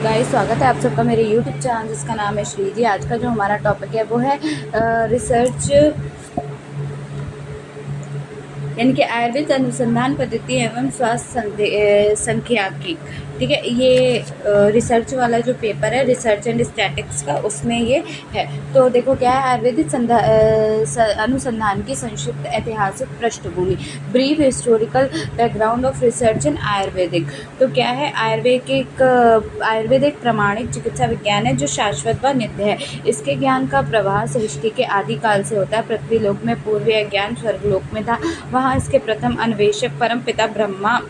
Guys, स्वागत है आप सबका मेरे यूट्यूब चैनल जिसका नाम है श्रीजी। आज का जो हमारा टॉपिक है वो है रिसर्च, यानी कि आयुर्वेद अनुसंधान पद्धति एवं स्वास्थ्य सांख्यिकी। ठीक है, ये रिसर्च वाला जो पेपर है रिसर्च एंड स्टैटिक्स का, उसमें ये है। तो देखो क्या है, आयुर्वेदिक अनुसंधान की संक्षिप्त ऐतिहासिक पृष्ठभूमि, brief historical background of research in Ayurvedic. तो क्या है, आयुर्वेदिक प्रमाणिक चिकित्सा विज्ञान है जो शाश्वत व नित्य है। इसके ज्ञान का प्रवाह सृष्टि के आदिकाल से होता है। पृथ्वीलोक में पूर्वीय ज्ञान स्वर्गलोक में था, वहाँ इसके प्रथम अन्वेषक परम पिता ब्रह्मा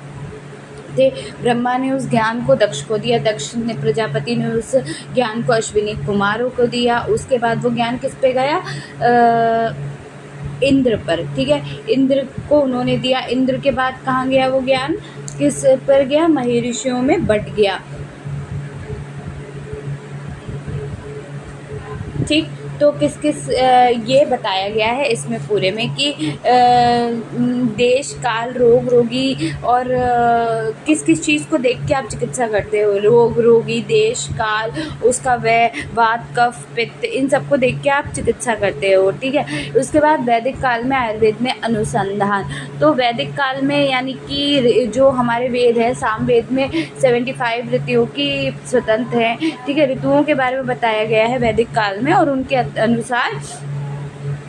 थे। ब्रह्मा ने उस ज्ञान को दक्ष को दिया, दक्ष ने प्रजापति ने उस ज्ञान को अश्विनी कुमारों को दिया। उसके बाद वो ज्ञान किस पे गया, इंद्र पर। ठीक है, इंद्र को उन्होंने दिया। इंद्र के बाद कहाँ गया वो ज्ञान, किस पर गया, महर्षियों में बट गया। ठीक, तो किस किस ये बताया गया है इसमें पूरे में कि देश काल रोग रोगी और किस किस चीज़ को देख के आप चिकित्सा करते हो। रोग रोगी, देश काल, उसका वय, वात कफ पित्त, इन सबको देख के आप चिकित्सा करते हो। ठीक है, उसके बाद वैदिक काल में आयुर्वेद में अनुसंधान। तो वैदिक काल में यानी कि जो हमारे वेद है, सामवेद में 75 ऋतुओं की स्वतंत्र हैं। ठीक है, ऋतुओं के बारे में बताया गया है वैदिक काल में, और उनके अनुसार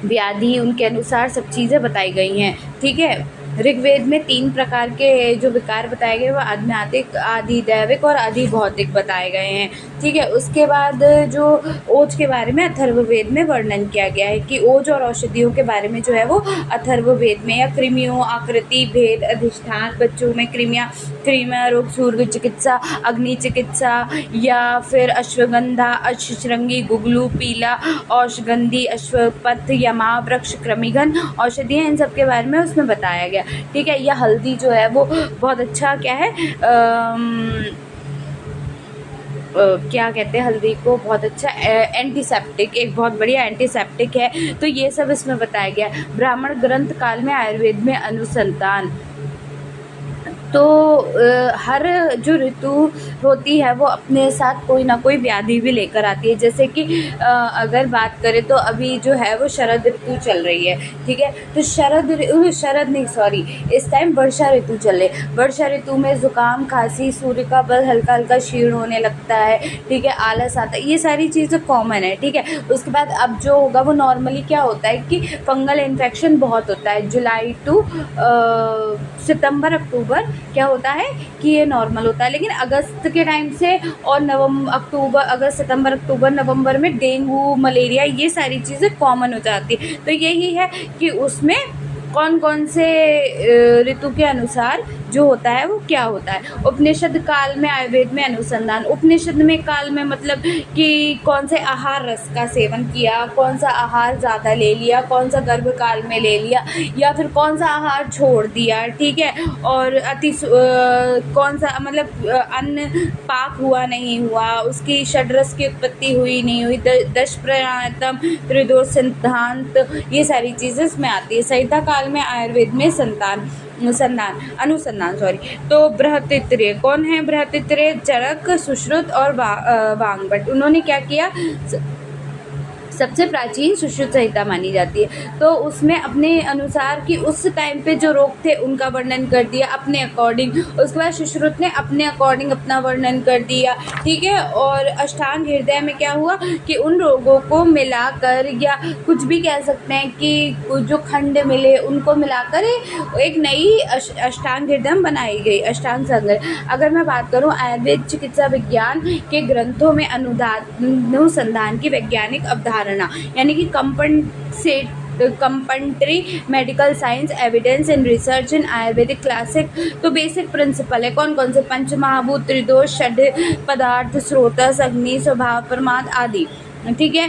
व्याधि, उनके अनुसार सब चीज़ें बताई गई हैं। ठीक है, ऋग्वेद में 3 प्रकार के जो विकार बताए गए वो आध्यात्मिक, आधिदैविक और अधिभौतिक बताए गए हैं। ठीक है, उसके बाद जो ओज के बारे में अथर्ववेद में वर्णन किया गया है कि ओज और औषधियों के बारे में जो है वो अथर्ववेद में, या कृमियों, आकृति भेद, अधिष्ठान, बच्चों में कृमियाँ, कृमिया रोग, सूर्य चिकित्सा, अग्नि चिकित्सा, या फिर अश्वगंधा, अश्वशृंगी, गुगलू, पीला, औषगंधी, अश्वपथ, यमा वृक्ष, कृमिघन औषधियाँ, इन सब के बारे में उसमें बताया गया। ठीक है, यह हल्दी जो है वो बहुत अच्छा क्या है, क्या कहते हैं हल्दी को, बहुत अच्छा एंटीसेप्टिक, एक बहुत बढ़िया एंटीसेप्टिक है। तो ये सब इसमें बताया गया। ब्राह्मण ग्रंथ काल में आयुर्वेद में अनुसंधान। तो हर जो ऋतु होती है वो अपने साथ कोई ना कोई व्याधि भी लेकर आती है। जैसे कि अगर बात करें तो अभी जो है वो शरद ऋतु चल रही है। ठीक है, तो इस टाइम वर्षा ऋतु चल रही है। वर्षा ऋतु में जुकाम, खांसी, सूर्य का बल, हल्का हल्का क्षीण होने लगता है। ठीक है, आलस आता है, ये सारी चीज़ें कॉमन है। ठीक है, उसके बाद अब जो होगा वो नॉर्मली क्या होता है कि फंगल इन्फेक्शन बहुत होता है। जुलाई टू सितंबर अक्टूबर क्या होता है कि ये नॉर्मल होता है, लेकिन अगस्त के टाइम से और अगस्त सितंबर अक्टूबर नवंबर में डेंगू, मलेरिया, ये सारी चीज़ें कॉमन हो जाती है। तो यही है कि उसमें कौन कौन से ऋतु के अनुसार जो होता है वो क्या होता है। उपनिषद काल में आयुर्वेद में अनुसंधान। उपनिषद में काल में मतलब कि कौन से आहार रस का सेवन किया, कौन सा आहार ज़्यादा ले लिया, कौन सा गर्भ काल में ले लिया, या फिर कौन सा आहार छोड़ दिया। ठीक है, और कौन सा मतलब अन्न पाक हुआ नहीं हुआ, उसकी षड्रस की उत्पत्ति हुई नहीं हुई, दश प्रणातम, त्रिदोष सिद्धांत, ये सारी चीज़ें इसमें आती है। संहिता काल में आयुर्वेद में अनुसंधान तो बृहत्त्रेय कौन है, बृहत्त्रेय चरक, सुश्रुत और वांगभट्ट, उन्होंने क्या किया, सबसे प्राचीन सुश्रुत संहिता मानी जाती है। तो उसमें अपने अनुसार कि उस टाइम पे जो रोग थे उनका वर्णन कर दिया अपने अकॉर्डिंग। उसके बाद सुश्रुत ने अपने अकॉर्डिंग अपना वर्णन कर दिया। ठीक है, और अष्टांग हृदय में क्या हुआ कि उन रोगों को मिलाकर, या कुछ भी कह सकते हैं कि जो खंड मिले उनको मिलाकर एक नई अष्टांग हृदय बनाई गई, अष्टांग संग्रह। अगर मैं बात करूँ आयुर्वेद चिकित्सा विज्ञान के ग्रंथों में अनुसंधान की वैज्ञानिक अवधारणा, यानी कि complementary medical science evidence in research in Ayurvedic classic. तो बेसिक प्रिंसिपल है कौन कौन से, पंच महाभूत, त्रिदोष, षड पदार्थ, स्रोतस, अग्नि, स्वभाव, प्रमाद आदि। ठीक है,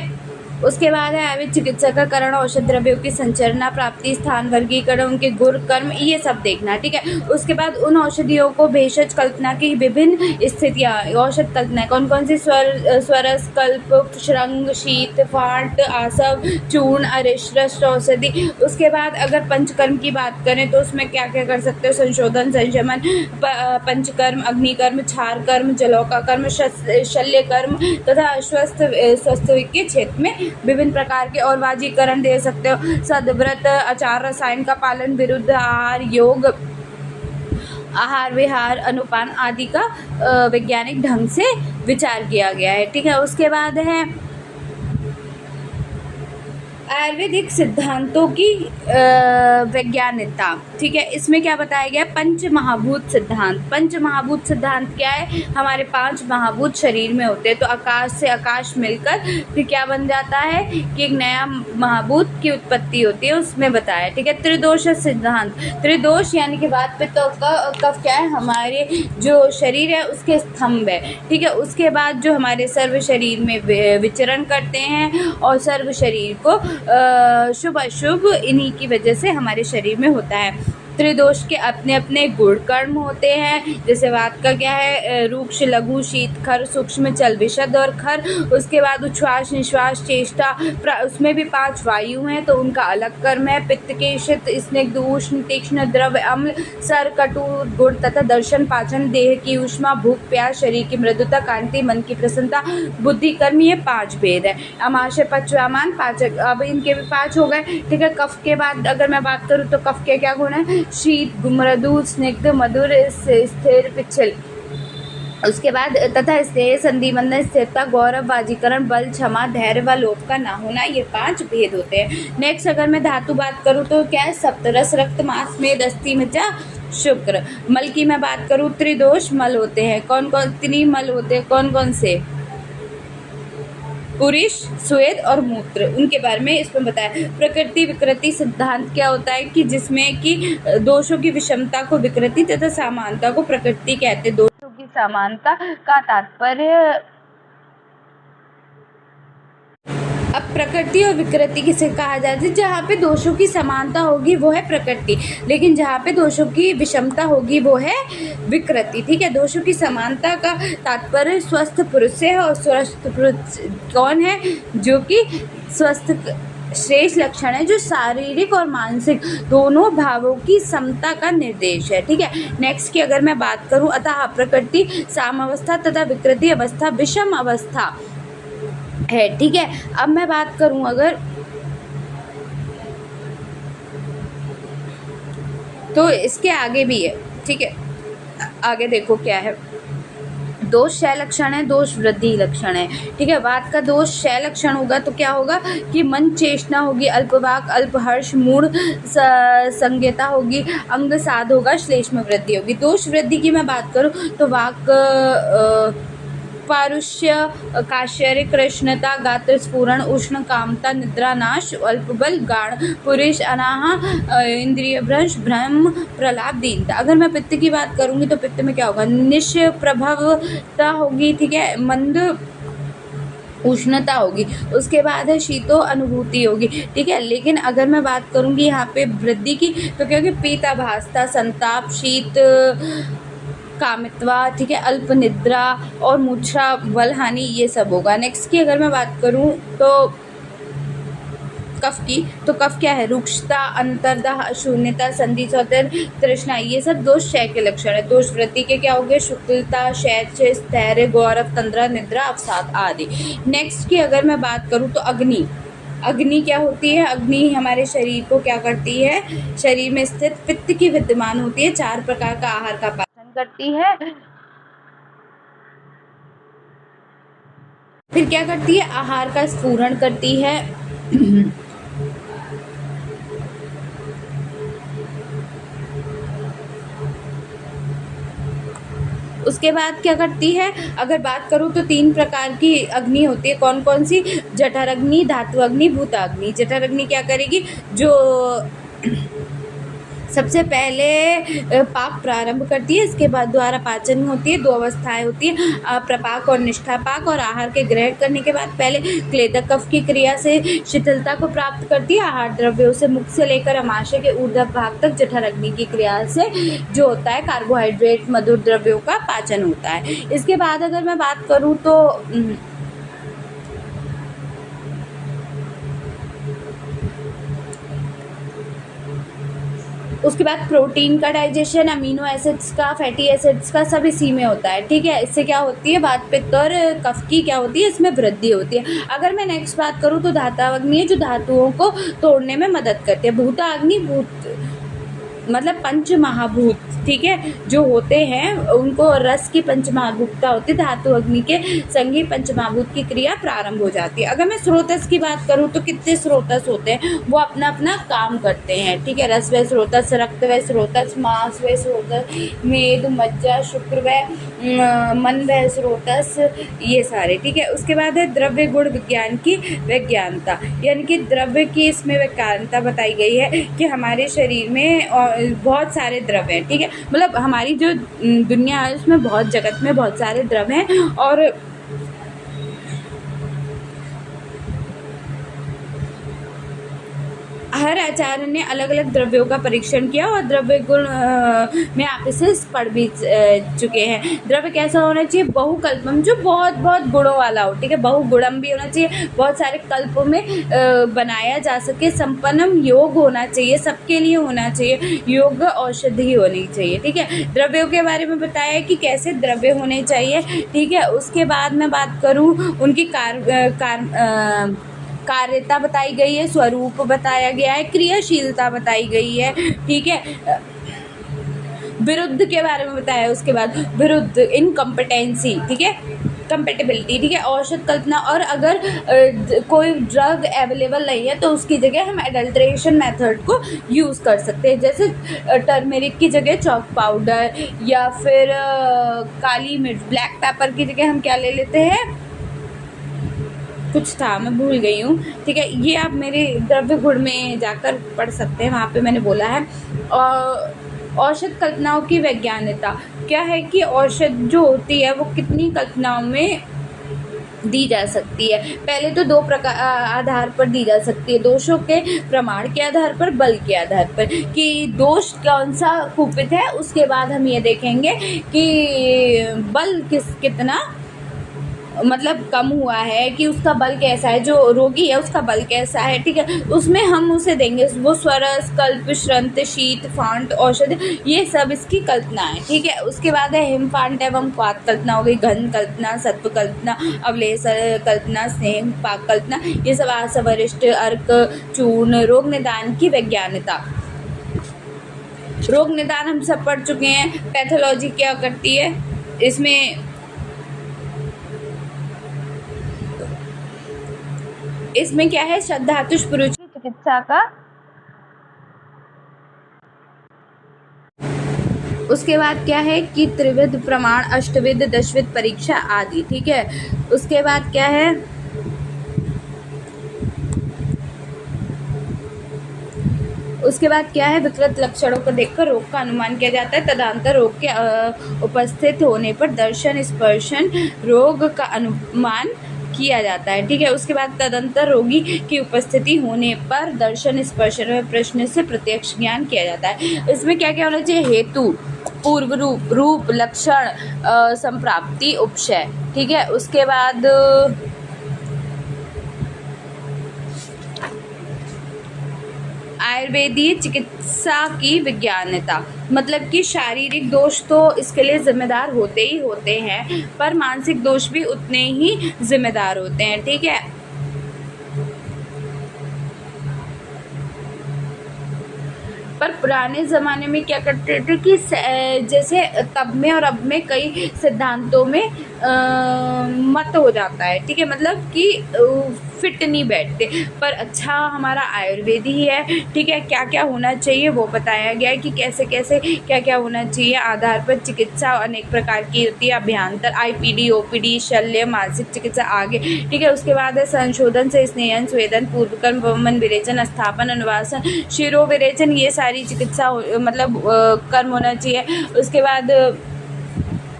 उसके बाद है आयुर्वेद चिकित्सा का करण, औषध द्रव्यों की संचरना, प्राप्ति स्थान, वर्गीकरण, उनके गुण कर्म, ये सब देखना, ठीक है। उसके बाद उन औषधियों को भेषज कल्पना की विभिन्न स्थितियाँ, औषध कल्पना कौन कौन सी, स्वरस, कल्प, श्रृंग, शीत, फाट, आसव, चूर्ण, अरिष्ट औषधि। उसके बाद अगर पंचकर्म की बात करें तो उसमें क्या क्या कर सकते हो, संशोधन, संशमन, पंचकर्म, अग्निकर्म, क्षार कर्म, जलौका कर्म, शल्य कर्म तथा स्वस्थ के क्षेत्र में विभिन्न प्रकार के और वाजीकरण दे सकते हो। सदव्रत, आचार, रसायन का पालन, विरुद्ध आहार, योग, आहार विहार, अनुपान आदि का वैज्ञानिक ढंग से विचार किया गया है, ठीक है। उसके बाद है आयुर्वेदिक सिद्धांतों की वैज्ञानिकता, ठीक है। इसमें क्या बताया गया, पंच महाभूत सिद्धांत। पंच महाभूत सिद्धांत क्या है, हमारे 5 महाभूत शरीर में होते हैं, तो आकाश से आकाश मिलकर फिर क्या बन जाता है कि एक नया महाभूत की उत्पत्ति होती है, उसमें बताया, ठीक है। त्रिदोष सिद्धांत, त्रिदोष यानी कि वात, पित्त और कफ क्या है, हमारे जो शरीर है उसके स्तंभ है, ठीक है। उसके बाद जो हमारे सर्व शरीर में विचरण करते हैं और सर्व शरीर को शुभ अशुभ इन्हीं की वजह से हमारे शरीर में होता है। त्रिदोष के अपने अपने गुण कर्म होते हैं, जैसे वात का क्या है, रूक्ष, लघु, शीत, खर, सूक्ष्म, चल, विशद और खर। उसके बाद उच्छ्वास, निश्वास, चेष्टा, उसमें भी 5 वायु हैं तो उनका अलग कर्म है। पित्त के शीत, स्निग्ध, उष्ण, तीक्ष्ण, द्रव्य, अम्ल, सर, कटु, गुड़ तथा दर्शन, पाचन, देह की ऊष्मा, भूख, प्यास, शरीर की मृदुता, कांति, मन की प्रसन्नता, बुद्धि, कर्म, ये 5 भेद है। अमाशय, पचवामान, पाचक, अब इनके भी 5 हो गए, ठीक है। कफ के बाद अगर मैं बात करूँ तो कफ के क्या गुण है, शीत, मृदु, स्निग्ध, मधुर, स्थिर, पिछल। उसके बाद तथा स्नेह, संधि, बंधन, स्थिरता, गौरव, वाजीकरण, बल, क्षमा, धैर्य व लोभ का ना होना, ये 5 भेद होते हैं। नेक्स्ट अगर मैं धातु बात करूँ तो क्या है, सप्तरस, रक्त, मांस, मेद, अस्थि, मज्जा, शुक्र। मल की मैं बात करूँ, त्रिदोष मल होते हैं, कौन कौन त्रिमल होते हैं, कौन कौन से, पुरुष, स्वेद और मूत्र, उनके बारे में इसमें बताया। प्रकृति विकृति सिद्धांत क्या होता है कि जिसमें कि दोषों की विषमता को विकृति तथा समानता को प्रकृति कहते हैं। दोषों की समानता का तात्पर्य, अब प्रकृति और विकृति किसे कहा जाता है, जहाँ पे दोषों की समानता होगी वो है प्रकृति, लेकिन जहाँ पे दोषों की विषमता होगी वो है विकृति, ठीक है। दोषों की समानता का तात्पर्य स्वस्थ पुरुष से है, और स्वस्थ पुरुष कौन है, जो कि स्वस्थ श्रेष्ठ लक्षण है जो शारीरिक और मानसिक दोनों भावों की समता का निर्देश है, ठीक है। नेक्स्ट की अगर मैं बात करूं, अतः प्रकृति सामावस्था तथा विकृति अवस्था विषम अवस्था है, ठीक है। अब मैं बात करूं अगर, तो इसके आगे भी है, ठीक है। आगे देखो क्या है, दोष क्षय लक्षण है, दोष वृद्धि लक्षण है, ठीक है। वात का दोष क्षय लक्षण होगा तो क्या होगा कि मन चेष्टा होगी, अल्पवाक, अल्प हर्ष, मूढ़ संज्ञता होगी, अंग साध होगा, श्लेष्म में वृद्धि होगी। दोष वृद्धि की मैं बात करूं तो वाक पारुष्य, काश्चर्य, कृष्णता, गात्र स्फुरण, उष्ण, कामता, निद्रा नाश, अल्पबल, गाढ़, पुरुष, अनाहा, इंद्रिय भ्रंश, भ्रम, प्रलाप, दीनता। अगर मैं पित्त की बात करूंगी तो पित्त में क्या होगा, निष्प्रभवता होगी, ठीक है, मंद उष्णता होगी। उसके बाद है शीतो अनुभूति होगी, ठीक है। लेकिन अगर मैं बात करूंगी यहाँ पे वृद्धि की तो क्या होगी, पीताभासता, संताप, शीत, कामित्वा, ठीक है, अल्प निद्रा और मूर्छा, बल हानि, ये सब होगा। नेक्स्ट की अगर मैं बात करूं तो कफ की, तो कफ क्या है, रुक्षता, अंतर्दाह, शून्यता, संधि, सौतर, तृष्णा, ये सब दोष क्षय के लक्षण है। दोष वृद्धि के क्या हो गए, शुक्लता, शैच, स्थैर्य, गौरव, तंद्रा, निद्रा, अवसाद आदि। नेक्स्ट की अगर मैं बात करूं तो अग्नि, अग्नि क्या होती है, अग्नि हमारे शरीर को क्या करती है, शरीर में स्थित पित्त की विद्यमान होती है, 4 प्रकार का आहार का पाचन करती है, फिर क्या करती है, आहार का स्फुरण करती है, उसके बाद क्या करती है, अगर बात करूँ तो 3 प्रकार की अग्नि होती है, कौन कौन सी, जठर अग्नि, धातु अग्नि, भूत अग्नि। जठर अग्नि क्या करेगी, जो सबसे पहले पाक प्रारंभ करती है, इसके बाद द्वारा पाचन होती है, 2 अवस्थाएं होती हैं, प्रपाक और निष्ठा पाक। और आहार के ग्रहण करने के बाद पहले क्लेदक कफ की क्रिया से शिथिलता को प्राप्त करती है। आहार द्रव्यों से मुख से लेकर अमाशय के ऊर्ध्व भाग तक जठर अग्नि की क्रिया से जो होता है कार्बोहाइड्रेट मधुर द्रव्यों का पाचन होता है। इसके बाद अगर मैं बात करूँ तो उसके बाद प्रोटीन का डाइजेशन, अमीनो एसिड्स का, फैटी एसिड्स का, सब इसी में होता है। ठीक है, इससे क्या होती है, वात पित्त और कफ की क्या होती है, इसमें वृद्धि होती है। अगर मैं नेक्स्ट बात करूँ तो धाताग्नि है, जो धातुओं को तोड़ने में मदद करती है। भूताग्नि, भूत मतलब पंच महाभूत, ठीक है, जो होते हैं उनको रस की पंच महाभूतता होती है। धातु अग्नि के संगी पंच महाभूत की क्रिया प्रारंभ हो जाती है। अगर मैं स्रोतस की बात करूँ तो कितने स्रोतस होते हैं, वो अपना अपना काम करते हैं। ठीक है, रस व स्रोतस, रक्त व स्रोतस, मांस व स्रोतस, मेद, मज्जा, शुक्र व मन व स्रोतस, ये सारे। ठीक है, उसके बाद है द्रव्य गुण विज्ञान की वैज्ञानिकता, यानी कि द्रव्य की इसमें वैज्ञानिकता बताई गई है कि हमारे शरीर में बहुत सारे द्रव्य हैं। ठीक है, मतलब हमारी जो दुनिया है उसमें बहुत, जगत में बहुत सारे द्रव्य हैं। और हर आचार्य ने अलग अलग द्रव्यों का परीक्षण किया और द्रव्य गुण में आप इसे पढ़ भी चुके हैं। द्रव्य कैसा होना चाहिए, बहुकल्पम, जो बहुत बहुत गुणों वाला हो। ठीक है, बहुगुणम भी होना चाहिए, बहुत सारे कल्पों में बनाया जा सके। संपन्नम, योग होना चाहिए, सबके लिए होना चाहिए। योग औषधि होनी चाहिए। ठीक है, द्रव्यों के बारे में बताया है कि कैसे द्रव्य होने चाहिए। ठीक है, उसके बाद मैं बात करूँ उनकी कार्यता बताई गई है, स्वरूप बताया गया है, क्रियाशीलता बताई गई है। ठीक है, विरुद्ध के बारे में बताया है। उसके बाद विरुद्ध, इनकम्पिटेंसी, ठीक है, कंपेटेबिलिटी। ठीक है, औषध कल्पना, और अगर कोई ड्रग अवेलेबल नहीं है तो उसकी जगह हम एडल्ट्रेशन मेथड को यूज़ कर सकते हैं। जैसे टर्मेरिक की जगह चॉक पाउडर, या फिर काली मिर्च, ब्लैक पेपर की जगह हम क्या ले लेते हैं, कुछ था मैं भूल गई हूँ। ठीक है, ये आप मेरे द्रव्य गुण में जाकर पढ़ सकते हैं, वहाँ पे मैंने बोला है। और औषध कल्पनाओं की वैज्ञानिकता क्या है कि औषध जो होती है वो कितनी कल्पनाओं में दी जा सकती है। पहले तो 2 प्रकार आधार पर दी जा सकती है, दोषों के प्रमाण के आधार पर, बल के आधार पर, कि दोष कौन सा कुपित है। उसके बाद हम ये देखेंगे कि बल कितना मतलब कम हुआ है, कि उसका बल कैसा है, जो रोगी है उसका बल कैसा है। ठीक है, उसमें हम उसे देंगे वो स्वरस, कल्प, श्रंत, शीत, फांट, औषध, ये सब इसकी कल्पना है। ठीक है, उसके बाद है हिमफांट एवं क्वात कल्पना हो गई, घन कल्पना, सत्व कल्पना, अवलेस कल्पना, स्नेह पाक कल्पना, ये सब आसवरिष्ट, अर्क, चूर्ण। रोग निदान की वैज्ञानिकता, रोग निदान हम सब पढ़ चुके हैं। पैथोलॉजी क्या करती है, इसमें क्या है, श्रद्धातुष पुरुष की चिकित्सा का। उसके बाद क्या है कि त्रिविध प्रमाण, अष्टविध, दशविध परीक्षा आदि। ठीक है, उसके बाद क्या है, विकृत लक्षणों को देखकर रोग का अनुमान किया जाता है। तदंतर रोग के उपस्थित होने पर दर्शन स्पर्शन रोग का अनुमान किया जाता है। ठीक है, उसके बाद तदंतर रोगी की उपस्थिति होने पर दर्शन स्पर्शन में प्रश्न से प्रत्यक्ष ज्ञान किया जाता है। इसमें क्या क्या होना चाहिए, हेतु, पूर्व रूप, लक्षण, संप्राप्ति, उपशय। ठीक है, उसके बाद आयुर्वेदीय चिकित्सा की विज्ञानता, मतलब कि शारीरिक दोष तो इसके लिए जिम्मेदार होते ही होते हैं, पर मानसिक दोष भी उतने ही जिम्मेदार होते हैं। ठीक है, पर पुराने ज़माने में क्या करते थे कि जैसे तब में और अब में कई सिद्धांतों में मत हो जाता है, ठीक है, मतलब कि फिट नहीं बैठते। पर अच्छा हमारा आयुर्वेद ही है, ठीक है। क्या क्या होना चाहिए वो बताया गया है कि कैसे कैसे क्या क्या होना चाहिए। आधार पर चिकित्सा अनेक प्रकार की होती है, अभ्यंतर IPD OPD शल्य मानसिक चिकित्सा आगे, ठीक है। उसके बाद है संशोधन से स्नेहन स्वेदन पूर्वकर्म वमन विरेचन स्थापन अनुवासन शिरो विरेचन, ये सारी चिकित्सा मतलब कर्म होना चाहिए। उसके बाद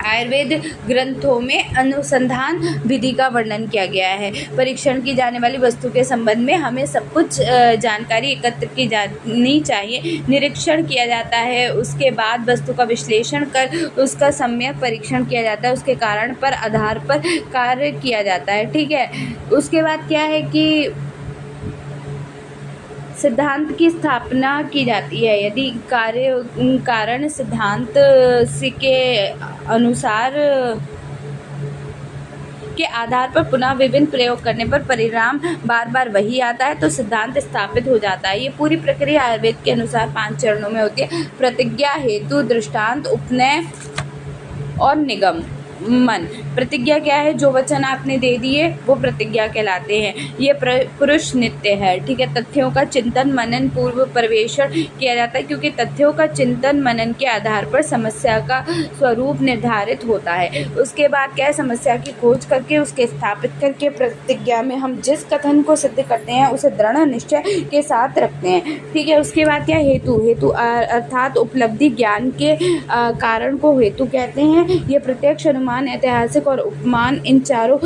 आयुर्वेद ग्रंथों में अनुसंधान विधि का वर्णन किया गया है। परीक्षण की जाने वाली वस्तु के संबंध में हमें सब कुछ जानकारी एकत्र की जानी चाहिए। निरीक्षण किया जाता है, उसके बाद वस्तु का विश्लेषण कर उसका सम्यक परीक्षण किया जाता है, उसके कारण पर आधार पर कार्य किया जाता है, ठीक है। उसके बाद क्या है कि सिद्धांत की स्थापना की जाती है। यदि कारण सिद्धांत के अनुसार के आधार पर पुनः विभिन्न प्रयोग करने पर परिणाम बार बार वही आता है तो सिद्धांत स्थापित हो जाता है। ये पूरी प्रक्रिया आयुर्वेद के अनुसार 5 चरणों में होती है। प्रतिज्ञा, हेतु, दृष्टांत, उपनय और निगम मन। प्रतिज्ञा क्या है? जो वचन आपने दे दिए वो प्रतिज्ञा कहलाते हैं। ये पुरुष नित्य है, ठीक है। तथ्यों का चिंतन मनन पूर्व प्रवेशण किया जाता है, क्योंकि तथ्यों का चिंतन मनन के आधार पर समस्या का स्वरूप निर्धारित होता है। उसके बाद क्या है? समस्या की खोज करके उसके स्थापित करके प्रतिज्ञा में हम जिस कथन को सिद्ध करते हैं उसे दृढ़ निश्चय के साथ रखते हैं, ठीक है। उसके बाद क्या? हेतु अर्थात उपलब्धि ज्ञान के कारण को हेतु कहते हैं। ये प्रत्यक्ष, अनुमान, ऐतिहासिक और उपमान, इन चारों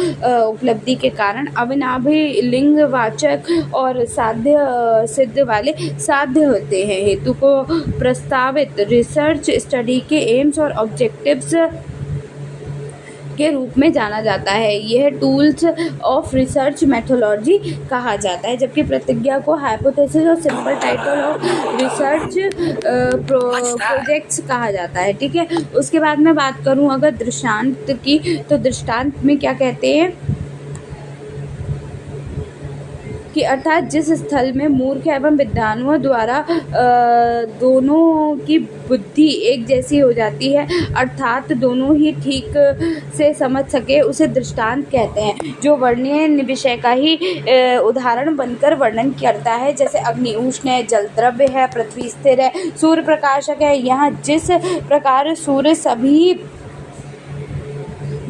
उपलब्धि के कारण अविनाभी, लिंगवाचक और साध्य सिद्ध वाले साध्य होते हैं। हेतु को प्रस्तावित रिसर्च स्टडी के एम्स और ऑब्जेक्टिव्स के रूप में जाना जाता है। यह टूल्स ऑफ रिसर्च मेथोलॉजी कहा जाता है, जबकि प्रतिज्ञा को हाइपोथेसिस और simple title of research projects कहा जाता है, ठीक है। उसके बाद मैं बात करूं अगर दृष्टांत की, तो दृष्टांत में क्या कहते हैं कि अर्थात जिस स्थल में मूर्ख एवं विद्वानों द्वारा दोनों की बुद्धि एक जैसी हो जाती है, अर्थात दोनों ही ठीक से समझ सके, उसे दृष्टांत कहते हैं। जो वर्णीय विषय का ही उदाहरण बनकर वर्णन करता है, जैसे अग्नि उष्ण है, जल द्रव्य है, पृथ्वी स्थिर है, सूर्य प्रकाशक है। यहाँ जिस प्रकार सूर्य सभी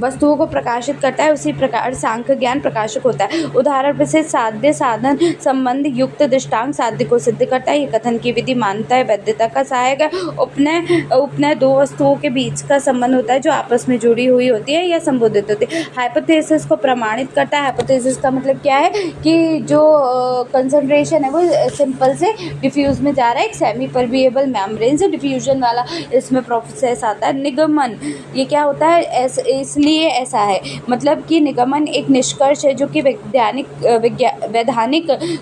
वस्तुओं को प्रकाशित करता है, उसी प्रकार सांख्य ज्ञान प्रकाशक होता है। उदाहरण से साध्य साधन संबंध युक्त दृष्टांत साध्य को सिद्ध करता है। ये कथन की विधि मानता है, वैधता का सहायक है। उपनय दो वस्तुओं के बीच का संबंध होता है जो आपस में जुड़ी हुई होती है या संबोधित होती है। हाइपोथेसिस को प्रमाणित करता है। हाइपोथेसिस का मतलब क्या है कि जो कंसंट्रेशन है वो सिंपल से डिफ्यूज में जा रहा है, एक सेमी परमिएबल मेम्ब्रेन से डिफ्यूजन वाला इसमें प्रोसेस आता है। निगमन, ये क्या होता है? इसलिए ऐसा है, मतलब कि निगमन एक निष्कर्ष है जो कि वैधानिक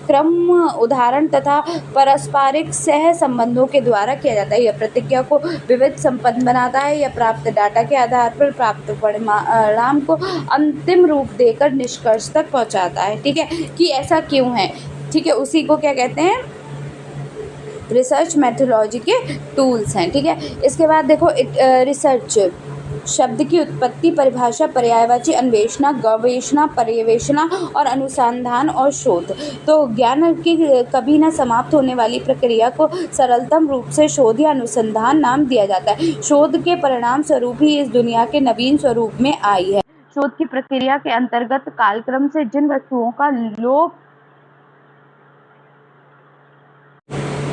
क्रम, उदाहरण तथा पारस्परिक सह संबंधों के द्वारा किया जाता है। यह प्रतिज्ञा को विविध संपन्न बनाता है या प्राप्त डाटा के आधार पर प्राप्त परिणाम को अंतिम रूप देकर निष्कर्ष तक पहुंचाता है, ठीक है। कि ऐसा क्यों है, ठीक है, उसी को क्या कहते हैं? रिसर्च मेथोलॉजी के टूल्स हैं, ठीक है। इसके बाद देखो रिसर्च शब्द की उत्पत्ति, परिभाषा, पर्यायवाची, अन्वेषणा, गवेषणा, पर्यवेक्षणा और अनुसंधान और शोध। तो ज्ञान की कभी न समाप्त होने वाली प्रक्रिया को सरलतम रूप से शोध या अनुसंधान नाम दिया जाता है। शोध के परिणाम स्वरूप ही इस दुनिया के नवीन स्वरूप में आई है। शोध की प्रक्रिया के अंतर्गत कालक्रम से जिन वस्तुओं का लोप,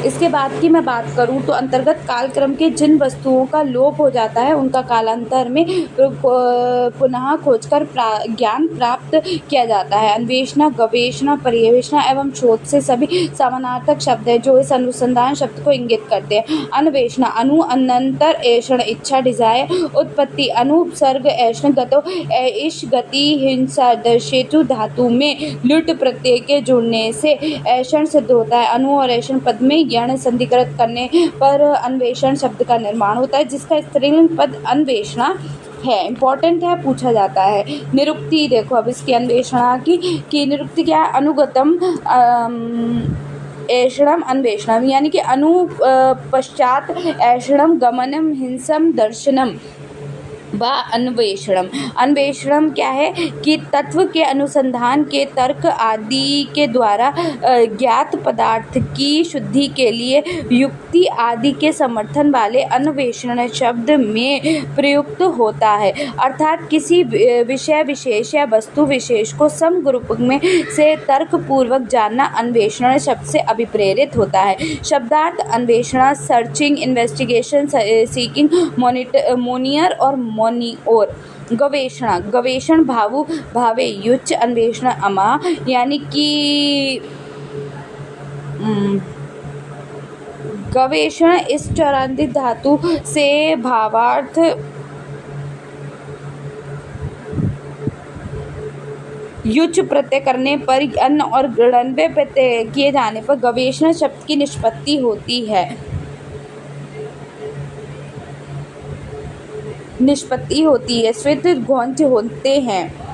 इसके बाद की मैं बात करूं तो अंतर्गत कालक्रम के जिन वस्तुओं का लोप हो जाता है उनका कालांतर में पुनः खोजकर ज्ञान प्राप्त किया जाता है। अन्वेषणा, गवेषणा, पर्यवेक्षणा एवं शोध से सभी समानार्थक शब्द हैं जो इस अनुसंधान शब्द को इंगित करते हैं। अन्वेषणा, अनु, अनंतर, ऐषण, इच्छा, डिजायर, उत्पत्ति, अनुपसर्ग, ऐषण, गतो, ऐश, गति, हिंसा, दर्शेतु धातु में लुट प्रत्यय के जुड़ने से ऐषण सिद्ध होता है। अनु और ऐषण पद में यण संधिकृत करने पर अन्वेषण शब्द का निर्माण होता है, जिसका स्त्रीलिंग पद अन्वेषणा है। इम्पोर्टेंट है, पूछा जाता है। निरुक्ति देखो अब इसकी अन्वेषणा की निरुक्ति क्या है? अनुगतम ऐषणम अन्वेषणम, यानी कि अनु पश्चात ऐषणम, गमनम, हिंसम, दर्शनम, व अन्वेषणम। अन्वेषणम क्या है कि तत्व के अनुसंधान के तर्क आदि के द्वारा ज्ञात पदार्थ की शुद्धि के लिए युक्ति आदि के समर्थन वाले अन्वेषण शब्द में प्रयुक्त होता है, अर्थात किसी विषय विशेष या वस्तु विशेष को समग्रुप में से तर्क पूर्वक जानना अन्वेषण शब्द से अभिप्रेरित होता है। शब्दार्थ अन्वेषण, सर्चिंग, इन्वेस्टिगेशन, सीकिंग, मोनियर और मोनिओर। गवेषणा, गवेषण भावु भावे युच्च, अन्वेषण अमा, यानी कि गवेषण इस चौरांतिक धातु से भावार्थ युच प्रत्यय करने पर अन्न और गणन्वय प्रत्यय किए जाने पर गवेषण शब्द की निष्पत्ति होती है। स्वित घोंच होते हैं।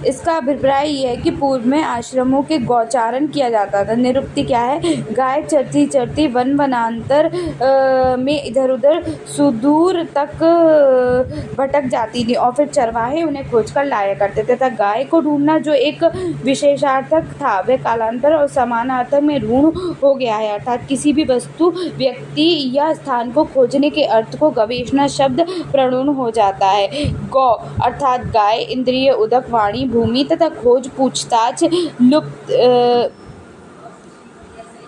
इसका अभिप्राय यह है कि पूर्व में आश्रमों के गौचारण किया जाता था। निरुक्ति क्या है? गाय चरती चरती वन वनांतर में इधर उधर सुदूर तक भटक जाती थी और फिर चरवाहे उन्हें खोजकर लाया करते थे तथा गाय को ढूंढना जो एक विशेषार्थक था वह कालांतर और समानार्थक में ऋण हो गया है, अर्थात किसी भी वस्तु, व्यक्ति या स्थान को खोजने के अर्थ को गवेषणा शब्द प्रणुन हो जाता है। गौ अर्थात गाय, इंद्रिय, उदक, वाणी, भूमि तथा खोज, पूछताछ, लुप्त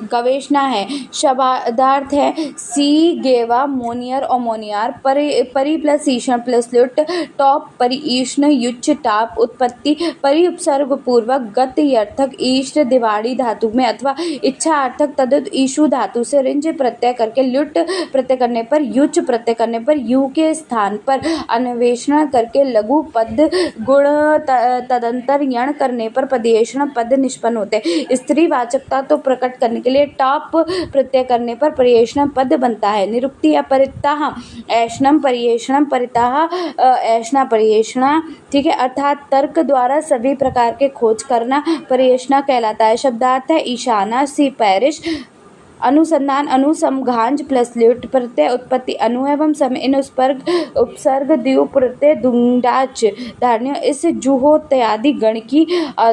गवेषणा है। शब्दार्थ है सी, गेवा, मोनियर और मोनियार। परि प्लस ईषण प्लस लुट, टॉप, परिईष्ण, युच्च, टाप। उत्पत्ति परि उपसर्ग पूर्वक गत अर्थक ईष्ट दिवाड़ी धातु में अथवा इच्छा अर्थक तदुत ईशु धातु से रिंज प्रत्यय करके लुट प्रत्यय करने पर, युच्च प्रत्यय करने पर, यू के स्थान पर अन्वेषण करके लघु पद गुण तदंतर यण करने पर पदेषण पद निष्पन्न होते। स्त्री वाचकता तो प्रकट करने के लिए टॉप प्रत्यय करने पर पर्येषण पद बनता है। निरुक्ति अपरितः ऐषणम पर्येषणम परितः ऐषणा पर्येषणा, ठीक है, अर्थात तर्क द्वारा सभी प्रकार के खोज करना पर्येषणा कहलाता है। शब्दार्थ है ईशाना, सी पैरिश। अनुसंधान अनुसमघांज प्लस ल्युट प्रत्यय उत्पत्ति अनु एवं सम इन उपसर्ग द्यु प्रत्यय दुंडाच धारणीय। इस जुहोत्यादि गण की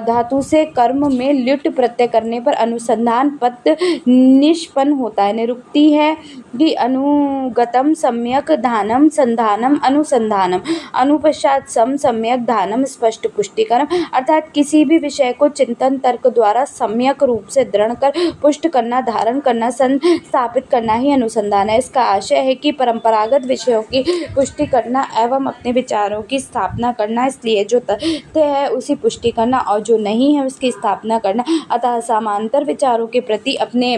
धातु से कर्म में ल्युट प्रत्यय करने पर अनुसंधान पद निष्पन्न होता है। निरुक्ति है कि अनुगतम सम्यक धानम संधानम अनुसंधानम, अनुपश्चात सम सम्यक धानम स्पष्ट पुष्टिकरम, अर्थात किसी भी विषय को चिंतन तर्क द्वारा सम्यक रूप से दृढ़ कर पुष्ट करना, धारण करना, स्थापित करना ही अनुसंधान है। इसका आशय है कि परंपरागत विषयों की पुष्टि करना एवं अपने विचारों की स्थापना करना, इसलिए जो तथ्य है उसी पुष्टि करना और जो नहीं है उसकी स्थापना करना, अतः समांतर विचारों के प्रति अपने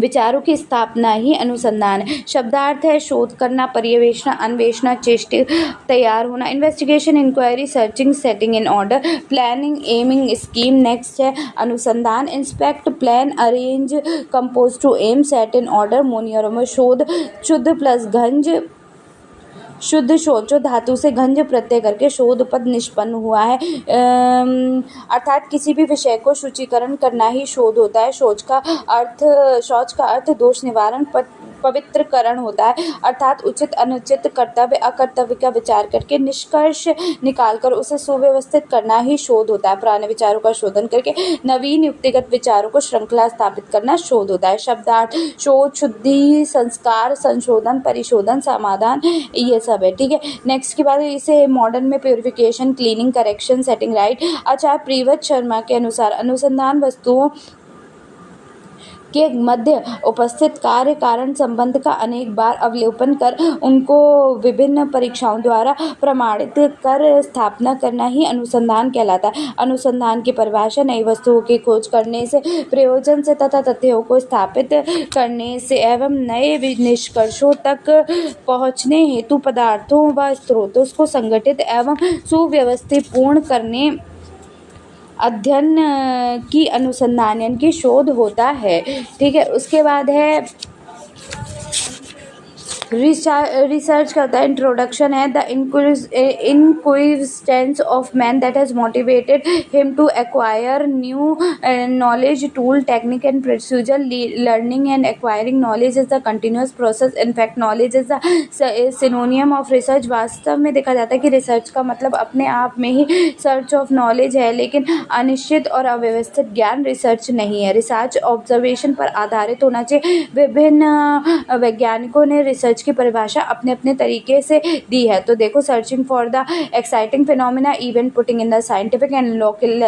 विचारों की स्थापना ही अनुसंधान है। शब्दार्थ है शोध करना, पर्यवेक्षण, अन्वेषण, चेष्टा, तैयार होना। Investigation, inquiry, searching, setting in order, planning, aiming, scheme. Next है अनुसंधान, inspect, plan, arrange, compose to aim, set in order. Monier शोध, शुद्ध प्लस घंज, शुद्ध शोचो धातु से घंज प्रत्यय करके शोध पद निष्पन्न हुआ है। अर्थात किसी भी विषय को शुचिकरण करना ही शोध होता है। शौच का अर्थ दोष निवारण, पवित्रकरण होता है, अर्थात उचित अनुचित, कर्तव्य अकर्तव्य का विचार करके निष्कर्ष निकालकर उसे सुव्यवस्थित करना ही शोध होता है। पुराने विचारों का शोधन करके नवीन युक्तिगत विचारों को श्रृंखला स्थापित करना शोध होता है। शब्दार्थ शोध, शुद्धि, संस्कार, संशोधन, परिशोधन, समाधान, ये सब है, ठीक है। नेक्स्ट की बात है इसे मॉडर्न में purification, cleaning, correction, setting right. Acharya Priyavrat Sharma के अनुसार अनुसंधान वस्तुओं के मध्य उपस्थित कार्य कारण संबंध का अनेक बार अवलोकन कर उनको विभिन्न परीक्षाओं द्वारा प्रमाणित कर स्थापना करना ही अनुसंधान कहलाता है। अनुसंधान की परिभाषा नई वस्तुओं की खोज करने से, प्रयोजन से तथा तथ्यों को स्थापित करने से एवं नए निष्कर्षों तक पहुँचने हेतु पदार्थों व स्रोतों को संगठित एवं सुव्यवस्थित पूर्ण करने अध्ययन की अनुसंधान यानी कि शोध होता है, ठीक है। उसके बाद है रिसर्च करता है। इंट्रोडक्शन है the inquisitiveness of man that has motivated him to acquire new knowledge, tool, technique and procedure. Learning and acquiring knowledge is the continuous process. In fact, knowledge is the synonym of research. वास्तव में देखा जाता है कि research का मतलब अपने आप में ही सर्च ऑफ नॉलेज है, लेकिन अनिश्चित और अव्यवस्थित ज्ञान रिसर्च नहीं है। रिसर्च ऑब्जर्वेशन पर आधारित होना चाहिए। विभिन्न वैज्ञानिकों ने रिसर्च की परिभाषा अपने अपने तरीके से दी है। तो देखो, searching for the exciting phenomena event putting in the scientific and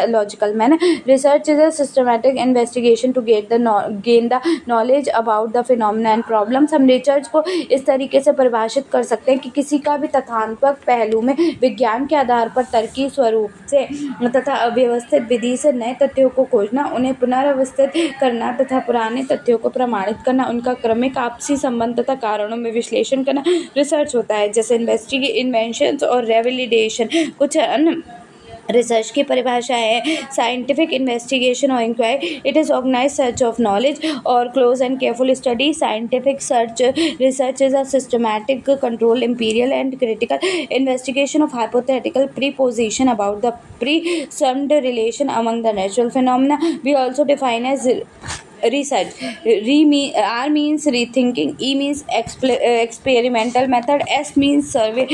logical manner. Research is a systematic investigation to gain the knowledge about the phenomena and problems. हम रिसर्च को इस तरीके से परिभाषित कर सकते हैं कि किसी का भी तथ्यात्मक पहलू में विज्ञान के आधार पर तर्की स्वरूप से तथा अव्यवस्थित विधि से नए तथ्यों को खोजना, उन्हें पुनर्व्यवस्थित करना तथा पुराने तथ्यों को प्रमाणित करना, उनका क्रमिक आपसी संबंध तथा कारणों में विश्लेषण करना रिसर्च होता है। जैसे इन्वेंशंस और रेवलिडेशन। कुछ अन्य रिसर्च की परिभाषा है साइंटिफिक इन्वेस्टिगेशन और inquiry. It is organise search of knowledge और close and careful study. Scientific research is a systematic control imperial and critical investigation of hypothetical preposition about the presumed relation among the natural phenomena. We also define as research. R means rethinking, E means experimental method, S means survey,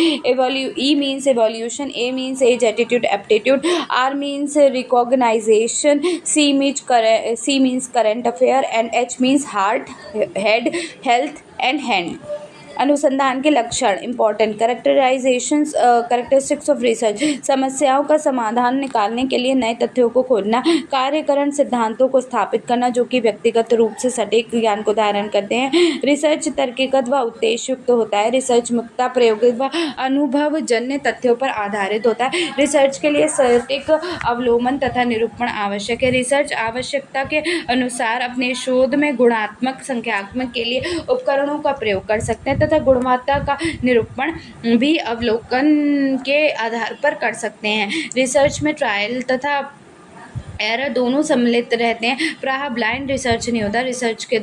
E means evolution, A means age, attitude, aptitude, R means recognition, C means current affair, and H means heart, head, health and hand. अनुसंधान के लक्षण important. Characteristics of research. समस्याओं का समाधान निकालने के लिए नए तथ्यों को खोजना. कार्यकरण सिद्धांतों को स्थापित करना जो कि व्यक्तिगत रूप से सटीक ज्ञान को धारण करते हैं. रिसर्च तर्कगत व उद्देश्य युक्त होता है. रिसर्च मुख्यतः प्रायोगिक व अनुभवजन्य तथ्यों पर आधारित होता है. रिसर्च के लिए सटीक अवलोकन तथा निरूपण आवश्यक है. रिसर्च आवश्यकता के अनुसार अपने शोध में गुणात्मक संख्यात्मक के लिए उपकरणों का प्रयोग कर सकते हैं तथा गुणवत्ता का निरूपण भी अवलोकन के आधार पर कर सकते हैं. रिसर्च में ट्रायल तथा एरर दोनों सम्मिलित रहते हैं. प्रायः ब्लाइंड रिसर्च नहीं होता. रिसर्च के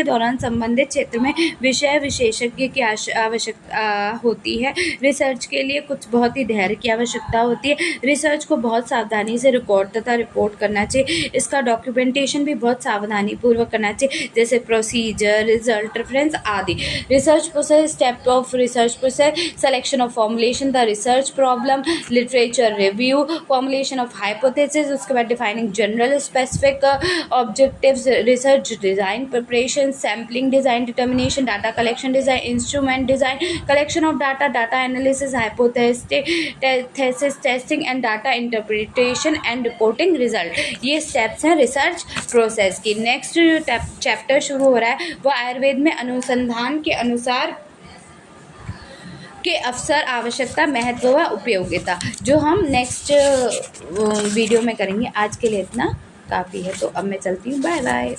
दौरान संबंधित क्षेत्र में विषय विशेषज्ञ की आवश्यकता होती है. रिसर्च के लिए कुछ बहुत ही धैर्य की आवश्यकता होती है. रिसर्च को बहुत सावधानी से रिकॉर्ड तथा रिपोर्ट करना चाहिए. इसका डॉक्यूमेंटेशन भी बहुत सावधानी पूर्वक करना चाहिए, जैसे प्रोसीजर, रिजल्ट, रेफरेंस आदि. Research process. Step of research process. Selection of formulation, the research problem, literature review, formulation of hypothesis, उसके बाद defining general specific objectives, research design, preparation, sampling design, determination, data collection design, instrument design, collection of data, data analysis, hypothesis testing and data interpretation and reporting result. ये steps हैं research process की. Next chapter शुरू हो रहा है वो आयुर्वेद में अनुसंधान के अनुसार के अवसर, आवश्यकता, महत्व व उपयोगिता, जो हम नेक्स्ट वीडियो में करेंगे. आज के लिए इतना काफ़ी है, तो अब मैं चलती हूँ. Bye bye.